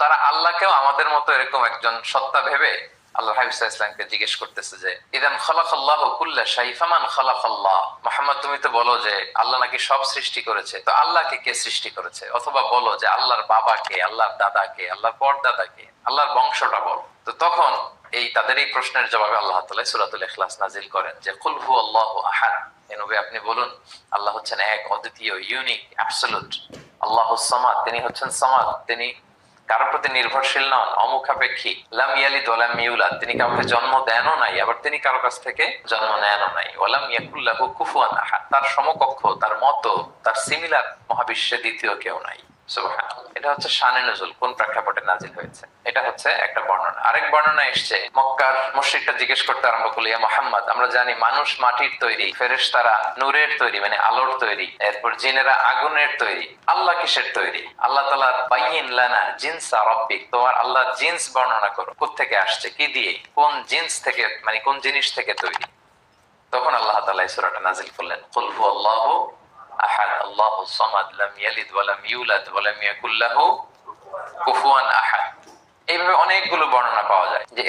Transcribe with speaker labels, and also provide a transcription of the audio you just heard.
Speaker 1: তারা আল্লাহকেও আমাদের মতো এরকম একজন সত্তা ভেবে আল্লাহ হাবিব সাল্লাল্লাহু আলাইহি ওয়াসাল্লামকে জিজ্ঞেস করতেছে যে ইদান খালাকাল্লাহু কুল্লা শাই ফামান খালাকাল্লাহ, মুহাম্মদ তুমি তো বলো যে আল্লাহ নাকি সব সৃষ্টি করেছে, তো আল্লাহকে কে সৃষ্টি করেছে? অথবা বলো যে আল্লাহর বাবাকে, আল্লাহর দাদাকে, আল্লাহর পরদাদাকে, আল্লাহর বংশটা বলো। তো তখন তাদের এই প্রশ্নের জবাবে আল্লাহ তাআলা সূরাতুল ইখলাস নাজিল করেন যে কুল হুয়াল্লাহু আহাদ, হে নবী আপনি বলুন আল্লাহ হচ্ছেন এক, অদ্বিতীয়, ইউনিক, অ্যাবসলিউট। আল্লাহুস সামাদ, তিনি হচ্ছেন সামাদ, তিনি কারোর প্রতি নির্ভরশীল নন, অমুখাপেক্ষী। লাম ইয়ালিদ ওয়া লাম ইউলাদ, তিনি কাউকে জন্ম দেনও নাই, আবার তিনি কারো কাছ থেকে জন্ম নেনও নাই। ওয়া লাম ইয়াকুল লাহু কুফুয়ান আহাদ, তার সমকক্ষ, তার মতো, তার সিমিলার মহাবিশ্বে দ্বিতীয় কেউ নাই। সুবহানাল্লাহ। এটা হচ্ছে শানে নুজুল, কোন প্রেক্ষাপটে নাজিল হয়েছে, এটা হচ্ছে একটা বর্ণনা। আরেক বর্ণনা এসছে মক্কার মুশরিকরা জিজ্ঞেস করতে আরম্ভ করলো, ইয়া মুহাম্মদ আমরা জানি মানুষ মাটির তৈরি, ফেরেশতারা নূরের তৈরি মানে আলোর তৈরি, এরপর জিনেরা আগুনের তৈরি, আল্লাহ কিসের তৈরি? আল্লাহ তাআলা বাইয়িন লানা জিনসা রাব্বিক, তোমার আল্লাহর জিন্স বর্ণনা করো, কোত্থেকে আসছে, কি দিয়ে, কোন জিন্স থেকে মানে কোন জিনিস থেকে তৈরি? তখন আল্লাহ তাআলা এই সূরাটা নাজিল করলেন, কুল হুয়াল্লাহু আহাদ আল্লাহুস সামাদ লাম ইয়ালিদ ওয়া লাম ইউলাদ ওয়া লাম ইয়াকুল লাহু কুফুয়ান আহাদ। এইভাবে অনেকগুলো বর্ণনা পাওয়া যায় যে